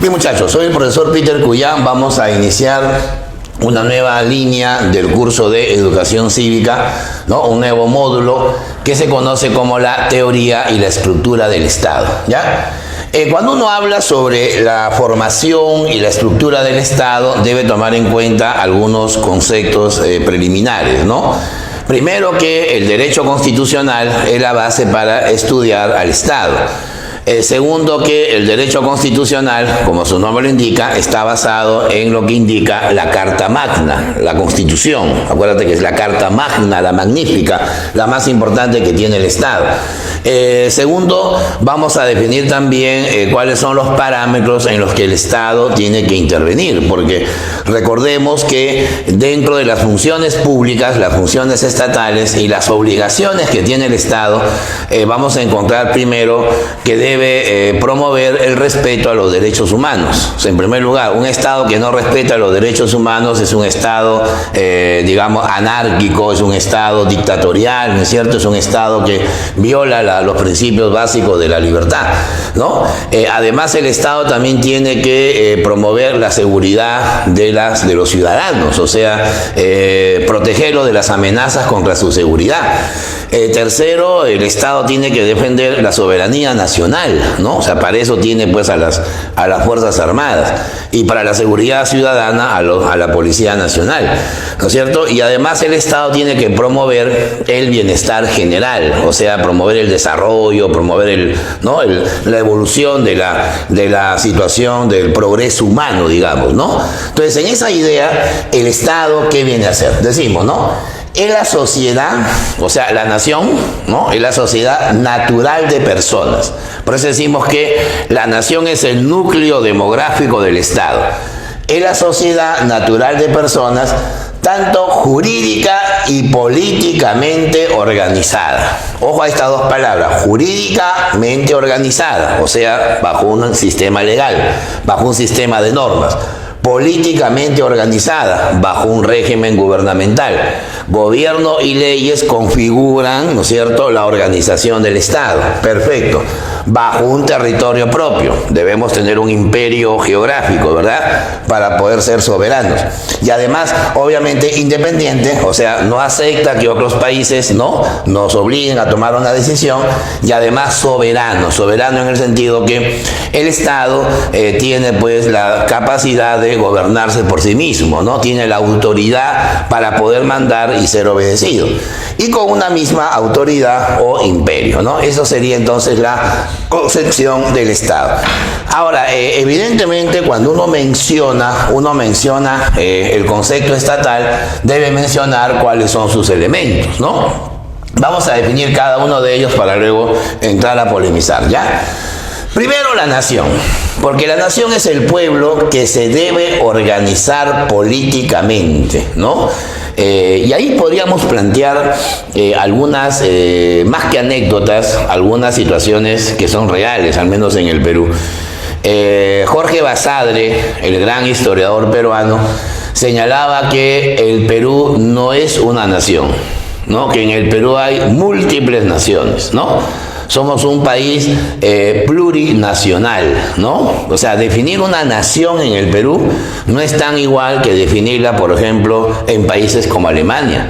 Bien, muchachos, soy el profesor Peter Cuyán. Vamos a iniciar una nueva línea del curso de educación cívica, ¿no? Un nuevo módulo que se conoce como la teoría y la estructura del Estado, ¿ya? Cuando uno habla sobre la formación y la estructura del Estado, debe tomar en cuenta algunos conceptos preliminares, ¿no? Primero, que el derecho constitucional es la base para estudiar al Estado. Segundo, que el derecho constitucional, como su nombre lo indica, está basado en lo que indica la Carta Magna, la Constitución. Acuérdate que es la Carta Magna, la magnífica, la más importante que tiene el Estado. Segundo, vamos a definir también cuáles son los parámetros en los que el Estado tiene que intervenir, porque recordemos que dentro de las funciones públicas, las funciones estatales y las obligaciones que tiene el Estado, vamos a encontrar primero que debe promover el respeto a los derechos humanos. O sea, en primer lugar, un Estado que no respeta los derechos humanos es un Estado, digamos, anárquico, es un Estado dictatorial, ¿no es cierto? Es un Estado que viola los principios básicos de la libertad, ¿no? Además, el Estado también tiene que promover la seguridad de los ciudadanos, o sea, protegerlos de las amenazas contra su seguridad. Tercero, el Estado tiene que defender la soberanía nacional, ¿no? O sea, para eso tiene pues a las Fuerzas Armadas, y para la seguridad ciudadana a la Policía Nacional, ¿no es cierto? Y además el Estado tiene que promover el bienestar general, o sea, promover el desarrollo, promover la evolución de la situación del progreso humano, digamos, ¿no? Entonces, en esa idea, el Estado, ¿qué viene a hacer? Decimos, ¿no? Es la sociedad, o sea, la nación, ¿no? Es la sociedad natural de personas. Por eso decimos que la nación es el núcleo demográfico del Estado. Es la sociedad natural de personas, tanto jurídica y políticamente organizada. Ojo a estas dos palabras, jurídicamente organizada, o sea, bajo un sistema legal, bajo un sistema de normas. Políticamente organizada, bajo un régimen gubernamental. Gobierno y leyes configuran, ¿no es cierto?, la organización del Estado. Perfecto. Bajo un territorio propio. Debemos tener un imperio geográfico, ¿verdad?, para poder ser soberanos. Y además, obviamente, independiente, o sea, no acepta que otros países, ¿no?, nos obliguen a tomar una decisión. Y además, soberano. Soberano en el sentido que el Estado tiene, pues, la capacidad de gobernarse por sí mismo, ¿no? Tiene la autoridad para poder mandar y ser obedecido. Y con una misma autoridad o imperio, ¿no? Eso sería entonces la concepción del Estado. Ahora, evidentemente, cuando uno menciona el concepto estatal, debe mencionar cuáles son sus elementos, ¿no? Vamos a definir cada uno de ellos para luego entrar a polemizar, ¿ya? Primero, la nación, porque la nación es el pueblo que se debe organizar políticamente, ¿no? Y ahí podríamos plantear algunas, más que anécdotas, algunas situaciones que son reales, al menos en el Perú. Jorge Basadre, el gran historiador peruano, señalaba que el Perú no es una nación, ¿no? Que en el Perú hay múltiples naciones, ¿no? Somos un país plurinacional, ¿no? O sea, definir una nación en el Perú no es tan igual que definirla, por ejemplo, en países como Alemania.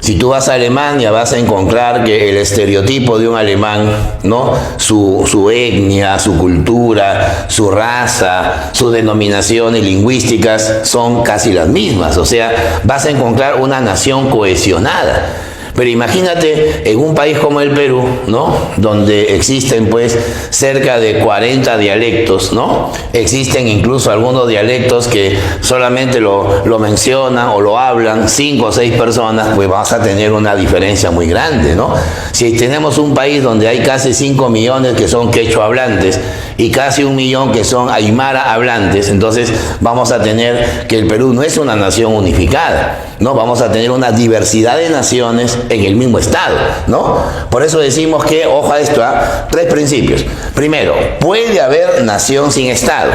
Si tú vas a Alemania, vas a encontrar que el estereotipo de un alemán, ¿no? Su etnia, su cultura, su raza, sus denominaciones lingüísticas son casi las mismas. O sea, vas a encontrar una nación cohesionada. Pero imagínate en un país como el Perú, ¿no?, donde existen pues cerca de 40 dialectos, ¿no? Existen incluso algunos dialectos que solamente lo mencionan o lo hablan 5 o 6 personas, pues vas a tener una diferencia muy grande, ¿no? Si tenemos un país donde hay casi 5 millones que son quechua hablantes y casi 1 millón que son aymara hablantes, entonces vamos a tener que el Perú no es una nación unificada, ¿no? Vamos a tener una diversidad de naciones en el mismo Estado, ¿no? Por eso decimos que, ojo a esto, 3 principios. Primero, puede haber nación sin Estado.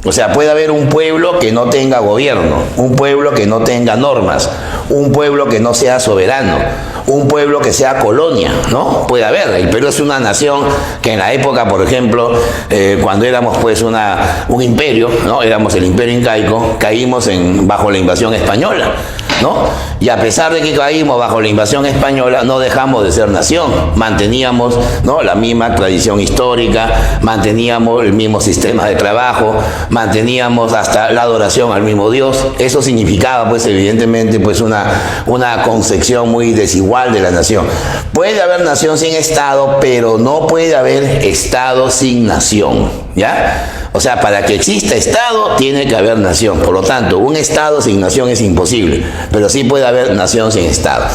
O sea, puede haber un pueblo que no tenga gobierno, un pueblo que no tenga normas, un pueblo que no sea soberano, un pueblo que sea colonia, ¿no? Puede haber. El Perú es una nación que en la época, por ejemplo, cuando éramos pues un imperio, ¿no? Éramos el imperio incaico, caímos bajo la invasión española, ¿no? Y a pesar de que caímos bajo la invasión española, no dejamos de ser nación. Manteníamos, ¿no?, la misma tradición histórica, manteníamos el mismo sistema de trabajo, manteníamos hasta la adoración al mismo Dios. Eso significaba, pues, evidentemente, pues, una concepción muy desigual de la nación. Puede haber nación sin Estado, pero no puede haber Estado sin nación, ¿ya? O sea, para que exista Estado, tiene que haber nación. Por lo tanto, un Estado sin nación es imposible, pero sí puede haber nación sin Estado.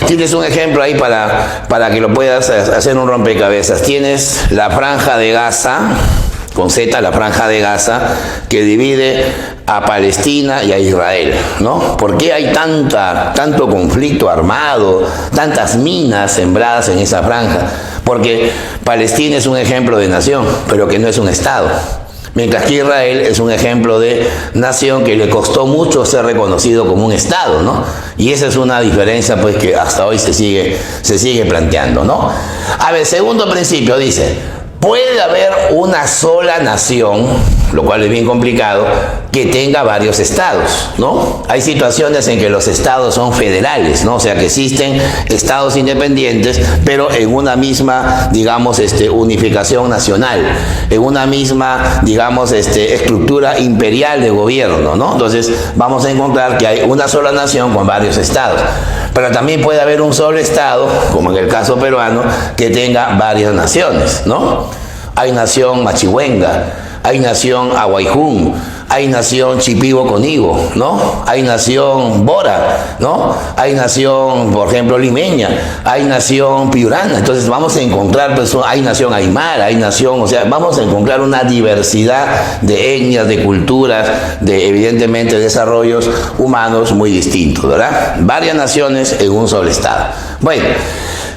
Tienes un ejemplo ahí para que lo puedas hacer un rompecabezas. Tienes la Franja de Gaza, con Z, la Franja de Gaza, que divide a Palestina y a Israel, ¿no? ¿Por qué hay tanto conflicto armado, tantas minas sembradas en esa franja? Porque Palestina es un ejemplo de nación, pero que no es un Estado. Mientras que Israel es un ejemplo de nación que le costó mucho ser reconocido como un Estado, ¿no? Y esa es una diferencia, pues, que hasta hoy se sigue planteando, ¿no? A ver, segundo principio dice, puede haber una sola nación, lo cual es bien complicado, que tenga varios estados, ¿no? Hay situaciones en que los estados son federales, ¿no? O sea, que existen estados independientes, pero en una misma, digamos, unificación nacional, en una misma, digamos, estructura imperial de gobierno, ¿no? Entonces, vamos a encontrar que hay una sola nación con varios estados. Pero también puede haber un solo estado, como en el caso peruano, que tenga varias naciones, ¿no? Hay nación Machihuenga, hay nación Aguayjún, hay nación Chipibo-Conibo, ¿no? Hay nación Bora, ¿no? Hay nación, por ejemplo, Limeña, hay nación Piurana. Entonces vamos a encontrar, pues, hay nación Aymara, hay nación, o sea, vamos a encontrar una diversidad de etnias, de culturas, de, evidentemente, desarrollos humanos muy distintos, ¿verdad? Varias naciones en un solo estado. Bueno,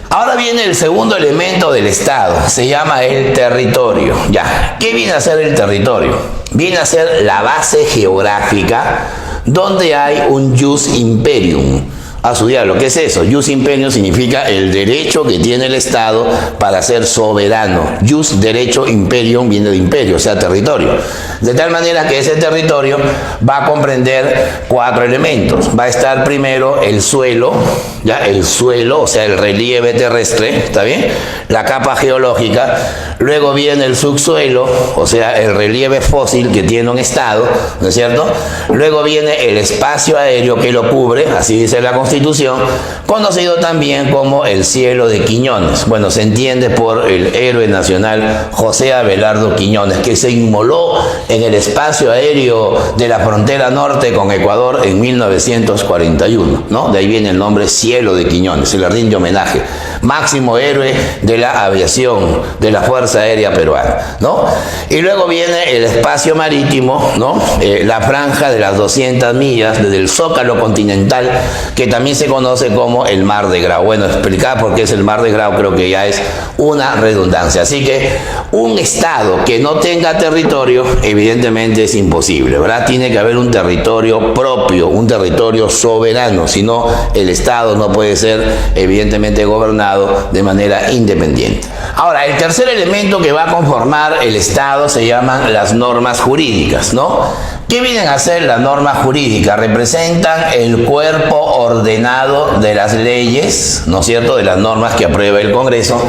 ahora viene el segundo elemento del Estado, se llama el territorio. Ya, ¿qué viene a ser el territorio? Viene a ser la base geográfica donde hay un jus imperium. A estudiar lo que es eso. Jus imperium significa el derecho que tiene el Estado para ser soberano. Jus, derecho, imperium viene de imperio, o sea, territorio. De tal manera que ese territorio va a comprender 4 elementos. Va a estar primero el suelo, ya, el suelo, o sea, el relieve terrestre, ¿está bien? La capa geológica. Luego viene el subsuelo, o sea, el relieve fósil que tiene un Estado, ¿no es cierto? Luego viene el espacio aéreo que lo cubre, así dice la Constitución, conocido también como el cielo de Quiñones. Bueno, se entiende por el héroe nacional José Abelardo Quiñones, que se inmoló en el espacio aéreo de la frontera norte con Ecuador en 1941, ¿no? De ahí viene el nombre cielo de Quiñones, se le rinde homenaje. Máximo héroe de la aviación, de la Fuerza Aérea Peruana, ¿no? Y luego viene el espacio marítimo, ¿no? La franja de las 200 millas desde el Zócalo continental, que también se conoce como el Mar de Grau. Bueno, explicar por qué es el Mar de Grau creo que ya es una redundancia. Así que un Estado que no tenga territorio, evidentemente es imposible, ¿verdad? Tiene que haber un territorio propio, un territorio soberano, si no, el Estado no puede ser, evidentemente, gobernado de manera independiente. Ahora, el tercer elemento que va a conformar el Estado se llaman las normas jurídicas, ¿no? ¿Qué vienen a ser las normas jurídicas? Representan el cuerpo ordenado de las leyes, ¿no es cierto?, de las normas que aprueba el Congreso,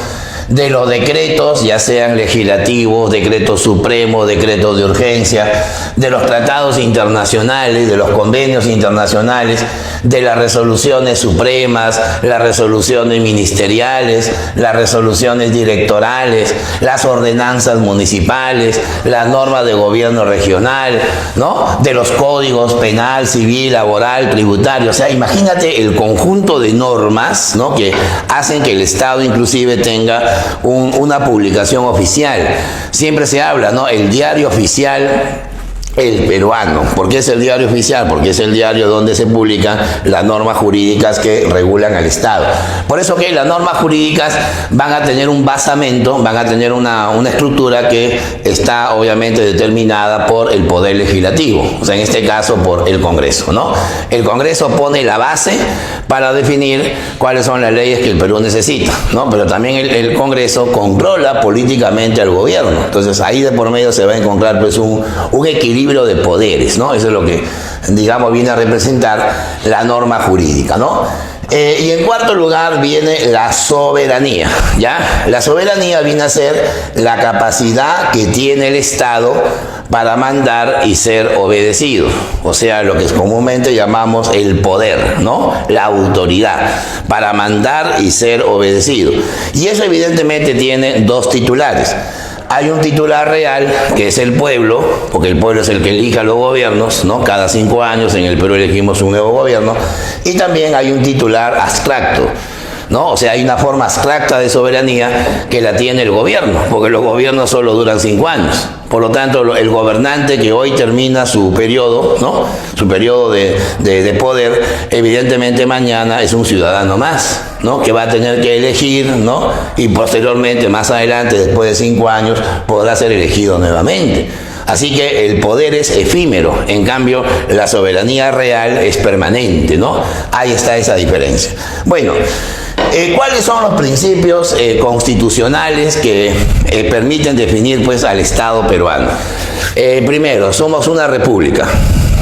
de los decretos, ya sean legislativos, decretos supremos, decretos de urgencia, de los tratados internacionales, de los convenios internacionales, de las resoluciones supremas, las resoluciones ministeriales, las resoluciones directorales, las ordenanzas municipales, las normas de gobierno regional, ¿no? De los códigos penal, civil, laboral, tributario. O sea, imagínate el conjunto de normas, ¿no?, que hacen que el Estado inclusive tenga una publicación oficial. Siempre se habla, ¿no?, el diario oficial El Peruano. ¿Por qué es el diario oficial? Porque es el diario donde se publican las normas jurídicas que regulan al Estado. Por eso que las normas jurídicas van a tener un basamento, van a tener una estructura que está obviamente determinada por el Poder Legislativo, o sea, en este caso por el Congreso, ¿no? El Congreso pone la base para definir cuáles son las leyes que el Perú necesita, ¿no? Pero también el Congreso controla políticamente al gobierno. Entonces ahí de por medio se va a encontrar pues un equilibrio de poderes, ¿no? Eso es lo que, digamos, viene a representar la norma jurídica, ¿no? Y en cuarto lugar viene la soberanía, ¿ya? La soberanía viene a ser la capacidad que tiene el Estado para mandar y ser obedecido, o sea, lo que comúnmente llamamos el poder, ¿no? La autoridad, para mandar y ser obedecido. Y eso evidentemente tiene dos titulares. Hay un titular real, que es el pueblo, porque el pueblo es el que elige a los gobiernos, ¿no? Cada 5 años en el Perú elegimos un nuevo gobierno. Y también hay un titular abstracto, ¿no? O sea, hay una forma abstracta de soberanía que la tiene el gobierno, porque los gobiernos solo duran 5 años. Por lo tanto, el gobernante que hoy termina su periodo, ¿no? Su periodo de poder, evidentemente mañana es un ciudadano más, ¿no? Que va a tener que elegir, ¿no? Y posteriormente, más adelante, después de 5 años, podrá ser elegido nuevamente. Así que el poder es efímero, en cambio la soberanía real es permanente, ¿no? Ahí está esa diferencia. Bueno, ¿cuáles son los principios constitucionales que permiten definir pues al Estado peruano? Primero, somos una república.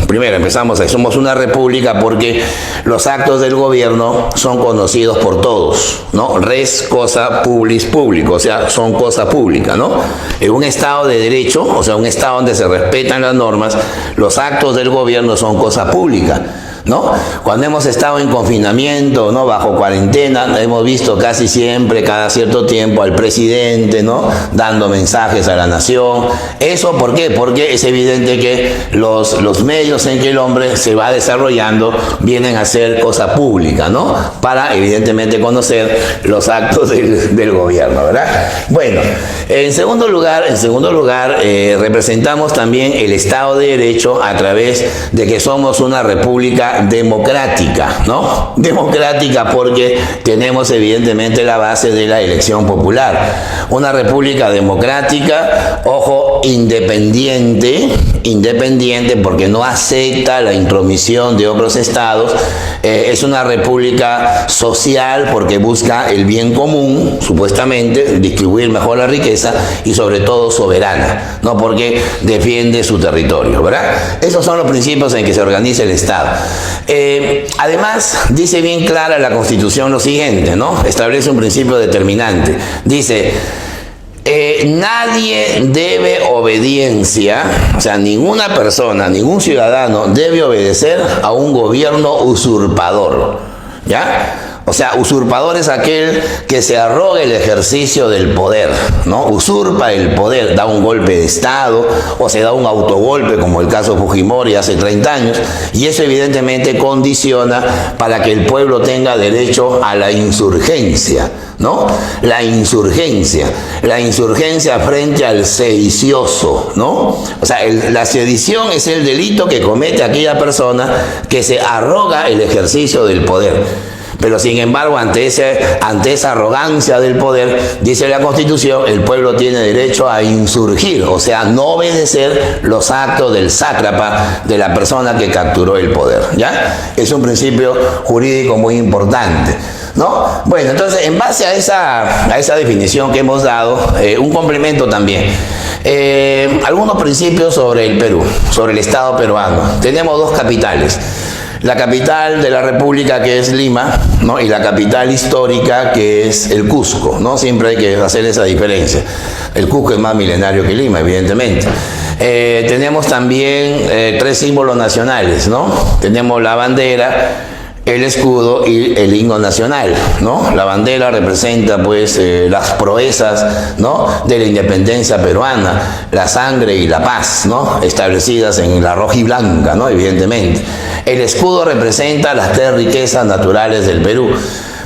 Primero, empezamos ahí, somos una república porque los actos del gobierno son conocidos por todos, ¿no? Res cosa publis público, o sea, son cosa pública, ¿no? En un Estado de derecho, o sea, un Estado donde se respetan las normas, los actos del gobierno son cosa pública, ¿no? Cuando hemos estado en confinamiento, ¿no? Bajo cuarentena, hemos visto casi siempre, cada cierto tiempo, al presidente, ¿no? Dando mensajes a la nación. ¿Eso por qué? Porque es evidente que los medios en que el hombre se va desarrollando vienen a ser cosa pública, ¿no? Para, evidentemente, conocer los actos del gobierno, ¿verdad? Bueno, en segundo lugar, representamos también el Estado de Derecho a través de que somos una república democrática, ¿no? Democrática porque tenemos evidentemente la base de la elección popular. Una república democrática, ojo, independiente porque no acepta la intromisión de otros estados. Es una república social porque busca el bien común, supuestamente, distribuir mejor la riqueza y sobre todo soberana, ¿no? Porque defiende su territorio, ¿verdad? Esos son los principios en que se organiza el Estado. Además, dice bien clara la Constitución lo siguiente, ¿no? Establece un principio determinante. Dice, nadie debe obediencia, o sea, ninguna persona, ningún ciudadano debe obedecer a un gobierno usurpador, ¿ya? O sea, usurpador es aquel que se arroga el ejercicio del poder, ¿no? Usurpa el poder, da un golpe de Estado o se da un autogolpe, como el caso Fujimori hace 30 años, y eso evidentemente condiciona para que el pueblo tenga derecho a la insurgencia, ¿no? La insurgencia frente al sedicioso, ¿no? O sea, la sedición es el delito que comete aquella persona que se arroga el ejercicio del poder. Pero sin embargo, ante esa arrogancia del poder, dice la Constitución, el pueblo tiene derecho a insurgir, o sea, no obedecer los actos del sátrapa, de la persona que capturó el poder, ¿ya? Es un principio jurídico muy importante, ¿no? Bueno, entonces, en base a esa definición que hemos dado, un complemento también. Algunos principios sobre el Perú, sobre el Estado peruano. Tenemos 2 capitales. La capital de la República, que es Lima, ¿no? Y la capital histórica, que es el Cusco, ¿no? Siempre hay que hacer esa diferencia. El Cusco es más milenario que Lima, evidentemente. Tenemos también 3 símbolos nacionales, ¿no? Tenemos la bandera, el escudo y el himno nacional, ¿no? La bandera representa, pues, las proezas, ¿no? De la independencia peruana, la sangre y la paz, ¿no? Establecidas en la roja y blanca, ¿no? Evidentemente. El escudo representa las 3 riquezas naturales del Perú,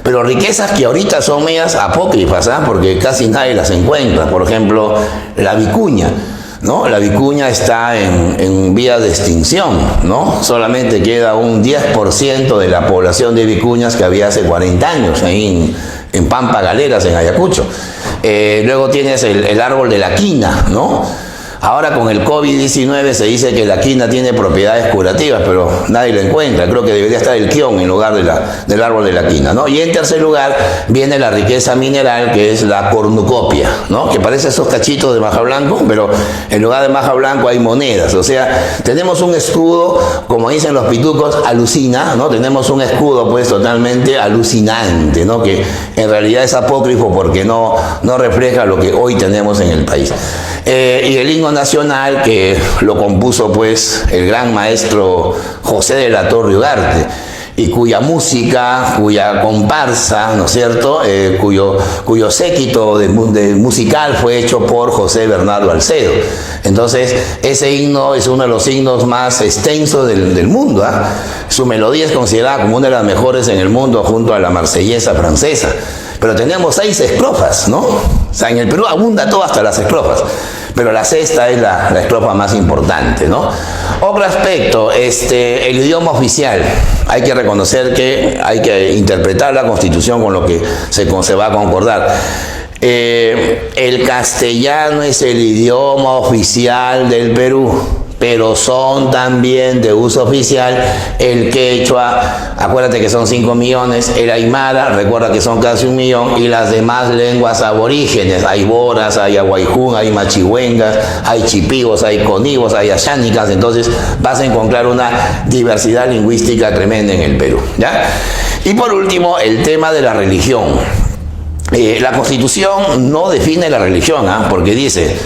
pero riquezas que ahorita son medias apócrifas, ¿ah? Porque casi nadie las encuentra. Por ejemplo, la vicuña. ¿no? La vicuña está en vía de extinción, ¿no? Solamente queda un 10% de la población de vicuñas que había hace 40 años ahí en Pampa Galeras, en Ayacucho. Luego tienes el árbol de la quina, ¿no? Ahora con el COVID-19 se dice que la quina tiene propiedades curativas, pero nadie lo encuentra. Creo que debería estar el quión en lugar del árbol de la quina, ¿no? Y en tercer lugar viene la riqueza mineral, que es la cornucopia, ¿no? Que parece esos cachitos de maja blanco, pero en lugar de maja blanco hay monedas. O sea, tenemos un escudo, como dicen los pitucos, alucina, ¿no? Tenemos un escudo pues totalmente alucinante, ¿no? Que en realidad es apócrifo porque no refleja lo que hoy tenemos en el país. Y el himno nacional, que lo compuso pues el gran maestro José de la Torre Ugarte, y cuya música, cuya comparsa, ¿no es cierto?, cuyo séquito de musical fue hecho por José Bernardo Alcedo. Entonces, ese himno es uno de los himnos más extensos del mundo, ¿eh? Su melodía es considerada como una de las mejores en el mundo junto a la marsellesa francesa. Pero tenemos 6 estrofas, ¿no? O sea, en el Perú abunda todo hasta las estrofas, pero la sexta es la estrofa más importante, ¿no? Otro aspecto, el idioma oficial. Hay que reconocer que hay que interpretar la Constitución con lo que se va a concordar. El castellano es el idioma oficial del Perú, pero son también de uso oficial el quechua, acuérdate que son 5 millones, el aymara, recuerda que son casi 1 millón, y las demás lenguas aborígenes, hay boras, hay aguayjún, hay machihuengas, hay chipigos, hay conivos, hay ayánicas. Entonces vas a encontrar una diversidad lingüística tremenda en el Perú, ¿ya? Y por último, el tema de la religión. La Constitución no define la religión, porque dice: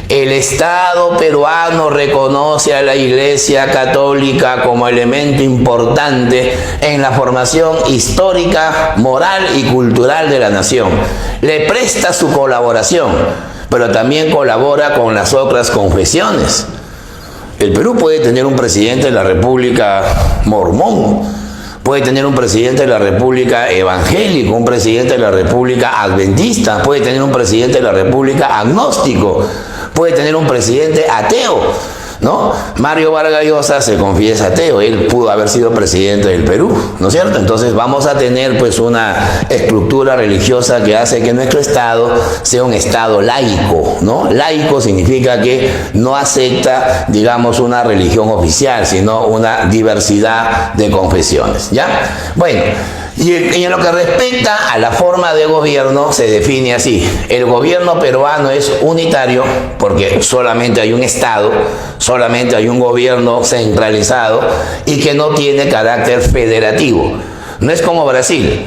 el Estado peruano reconoce a la Iglesia Católica como elemento importante en la formación histórica, moral y cultural de la nación. Le presta su colaboración, pero también colabora con las otras confesiones. El Perú puede tener un presidente de la República mormón, puede tener un presidente de la República evangélico, un presidente de la República adventista, puede tener un presidente de la República agnóstico, puede tener un presidente ateo, ¿no? Mario Vargas Llosa se confiesa ateo, él pudo haber sido presidente del Perú, ¿no es cierto? Entonces vamos a tener pues una estructura religiosa que hace que nuestro Estado sea un Estado laico, ¿no? Laico significa que no acepta, digamos, una religión oficial, sino una diversidad de confesiones, ¿ya? Bueno, y en lo que respecta a la forma de gobierno, se define así: el gobierno peruano es unitario porque solamente hay un Estado, solamente hay un gobierno centralizado y que no tiene carácter federativo. No es como Brasil,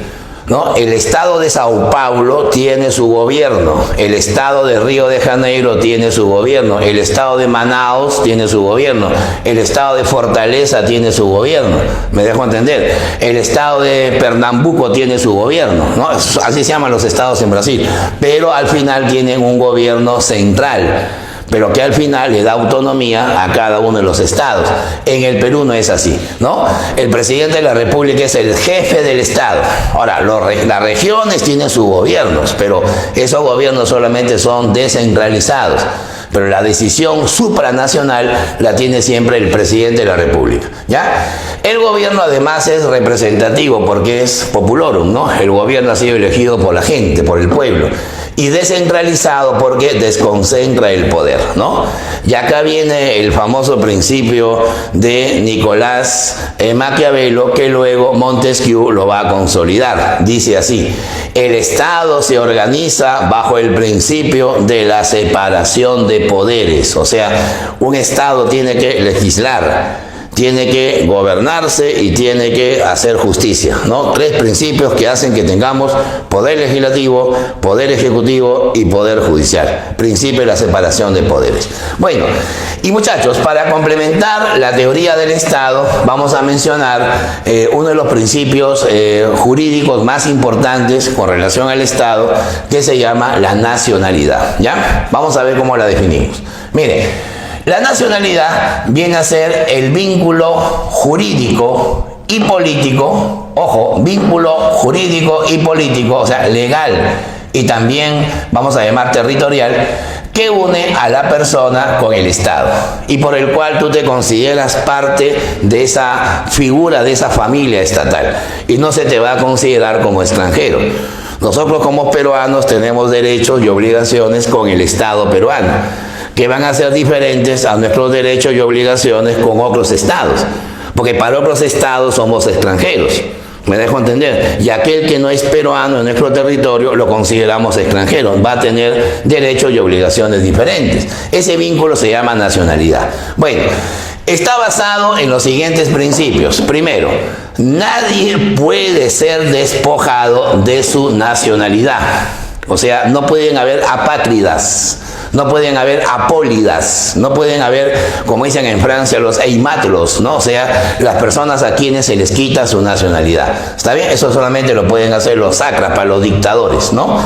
¿no? El Estado de Sao Paulo tiene su gobierno, el Estado de Río de Janeiro tiene su gobierno, el Estado de Manaus tiene su gobierno, el Estado de Fortaleza tiene su gobierno, ¿me dejo entender? El Estado de Pernambuco tiene su gobierno, ¿no? Así se llaman los estados en Brasil, pero al final tienen un gobierno central, pero que al final le da autonomía a cada uno de los estados. En el Perú no es así, ¿no? El presidente de la República es el jefe del Estado. Ahora, las regiones tienen sus gobiernos, pero esos gobiernos solamente son descentralizados. Pero la decisión supranacional la tiene siempre el presidente de la República, ¿ya? El gobierno además es representativo porque es populorum, ¿no? El gobierno ha sido elegido por la gente, por el pueblo. Y descentralizado porque desconcentra el poder, ¿no? Y acá viene el famoso principio de Nicolás Maquiavelo, que luego Montesquieu lo va a consolidar. Dice así: el Estado se organiza bajo el principio de la separación de poderes. O sea, un Estado tiene que legislar, tiene que gobernarse y tiene que hacer justicia, ¿no? 3 principios que hacen que tengamos poder legislativo, poder ejecutivo y poder judicial. Principio de la separación de poderes. Bueno, y muchachos, para complementar la teoría del Estado, vamos a mencionar uno de los principios jurídicos más importantes con relación al Estado, que se llama la nacionalidad, ¿ya? Vamos a ver cómo la definimos. Mire, la nacionalidad viene a ser el vínculo jurídico y político, ojo, vínculo jurídico y político, o sea, legal, y también vamos a llamar territorial, que une a la persona con el Estado y por el cual tú te consideras parte de esa figura, de esa familia estatal y no se te va a considerar como extranjero. Nosotros como peruanos tenemos derechos y obligaciones con el Estado peruano, que van a ser diferentes a nuestros derechos y obligaciones con otros estados, porque para otros estados somos extranjeros. ¿Me dejo entender? Y aquel que no es peruano en nuestro territorio lo consideramos extranjero, va a tener derechos y obligaciones diferentes. Ese vínculo se llama nacionalidad. Bueno, está basado en los siguientes principios. Primero, nadie puede ser despojado de su nacionalidad. O sea, no pueden haber apátridas, no pueden haber apólidas, no pueden haber, como dicen en Francia, los eimatlos, ¿no? O sea, las personas a quienes se les quita su nacionalidad. ¿Está bien? Eso solamente lo pueden hacer los sátrapas, los dictadores, ¿no?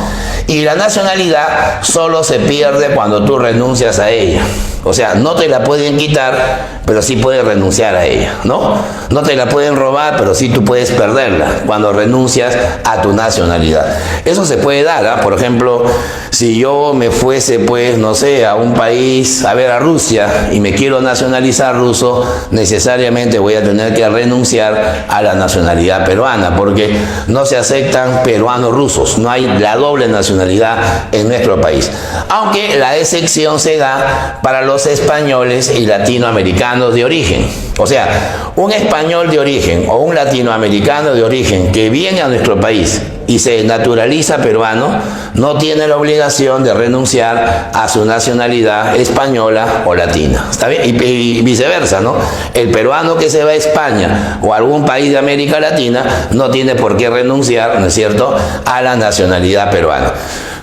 Y la nacionalidad solo se pierde cuando tú renuncias a ella. O sea, no te la pueden quitar, pero sí puedes renunciar a ella, ¿no? No te la pueden robar, pero sí tú puedes perderla cuando renuncias a tu nacionalidad. Eso se puede dar, ¿eh? Por ejemplo, si yo me fuese, pues, no sé, a un país, a ver, a Rusia, y me quiero nacionalizar ruso, necesariamente voy a tener que renunciar a la nacionalidad peruana, porque no se aceptan peruanos rusos, no hay la doble nacionalidad en nuestro país. Aunque la excepción se da para los españoles y latinoamericanos de origen. O sea, un español de origen o un latinoamericano de origen que viene a nuestro país y se naturaliza peruano, no tiene la obligación de renunciar a su nacionalidad española o latina. ¿Está bien? Y viceversa, ¿no? El peruano que se va a España o a algún país de América Latina no tiene por qué renunciar, ¿no es cierto?, a la nacionalidad peruana.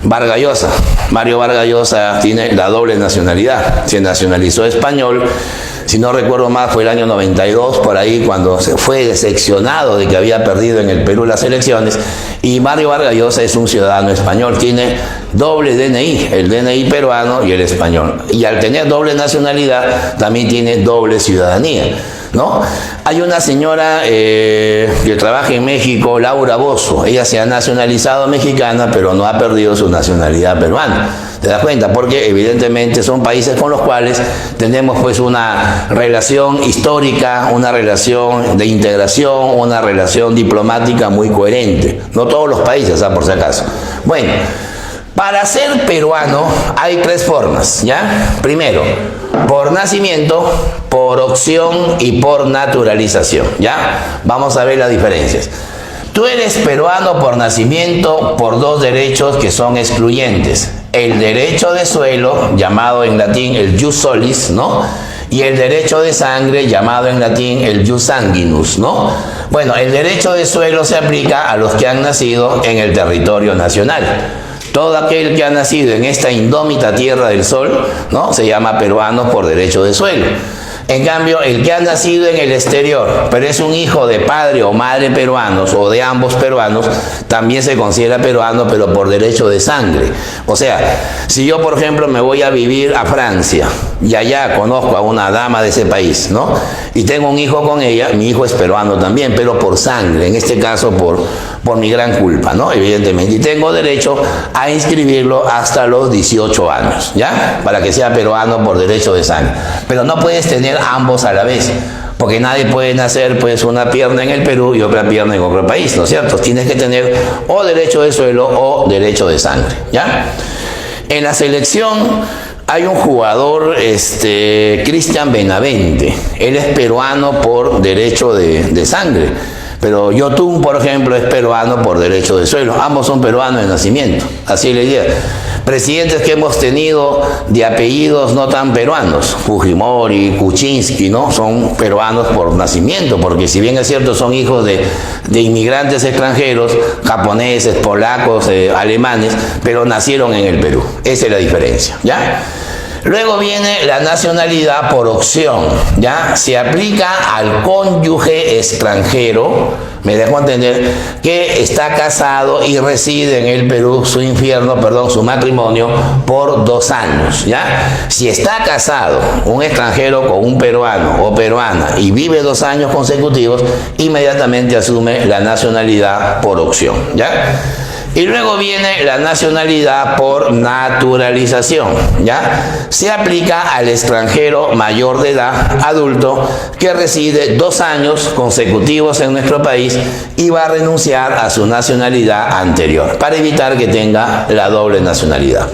Vargas Llosa, Mario Vargas Llosa tiene la doble nacionalidad, se nacionalizó español. Si no recuerdo mal, fue el año 92, por ahí, cuando se fue decepcionado de que había perdido en el Perú las elecciones. Y Mario Vargas Llosa es un ciudadano español, tiene doble DNI, el DNI peruano y el español. Y al tener doble nacionalidad, también tiene doble ciudadanía, ¿no? Hay una señora que trabaja en México, Laura Bozzo. Ella se ha nacionalizado mexicana, pero no ha perdido su nacionalidad peruana. ¿Te das cuenta? Porque evidentemente son países con los cuales tenemos pues una relación histórica, una relación de integración, una relación diplomática muy coherente. No todos los países, por si acaso. Bueno, para ser peruano hay tres formas, ¿ya? Primero, por nacimiento, por opción y por naturalización, ¿ya? Vamos a ver las diferencias. Tú eres peruano por nacimiento por dos derechos que son excluyentes. El derecho de suelo, llamado en latín el jus solis, ¿no? Y el derecho de sangre, llamado en latín el jus sanguinus, ¿no? Bueno, el derecho de suelo se aplica a los que han nacido en el territorio nacional. Todo aquel que ha nacido en esta indómita tierra del sol, ¿no?, se llama peruano por derecho de suelo. En cambio, el que ha nacido en el exterior, pero es un hijo de padre o madre peruanos o de ambos peruanos, también se considera peruano, pero por derecho de sangre. O sea, si yo, por ejemplo, me voy a vivir a Francia y allá conozco a una dama de ese país, ¿no?, y tengo un hijo con ella, mi hijo es peruano también, pero por sangre, en este caso por mi gran culpa, ¿no?, evidentemente. Y tengo derecho a inscribirlo hasta los 18 años, ¿ya?, para que sea peruano por derecho de sangre. Pero no puedes tener ambos a la vez, porque nadie puede nacer pues una pierna en el Perú y otra pierna en otro país, ¿no es cierto? Tienes que tener o derecho de suelo o derecho de sangre, ¿ya? En la selección hay un jugador, Cristian Benavente. Él es peruano por derecho de sangre, pero Yotun, por ejemplo, es peruano por derecho de suelo. Ambos son peruanos de nacimiento, así es la idea. Presidentes que hemos tenido de apellidos no tan peruanos, Fujimori, Kuczynski, ¿no?, son peruanos por nacimiento, porque si bien es cierto son hijos de inmigrantes extranjeros, japoneses, polacos, alemanes, pero nacieron en el Perú. Esa es la diferencia, ¿ya? Luego viene la nacionalidad por opción, ¿ya? Se aplica al cónyuge extranjero, me dejo entender, que está casado y reside en el Perú, su matrimonio, por 2 años, ¿ya? Si está casado un extranjero con un peruano o peruana y vive 2 años consecutivos, inmediatamente asume la nacionalidad por opción, ¿ya? Y luego viene la nacionalidad por naturalización, ¿ya? Se aplica al extranjero mayor de edad, adulto, que reside 2 años consecutivos en nuestro país y va a renunciar a su nacionalidad anterior, para evitar que tenga la doble nacionalidad.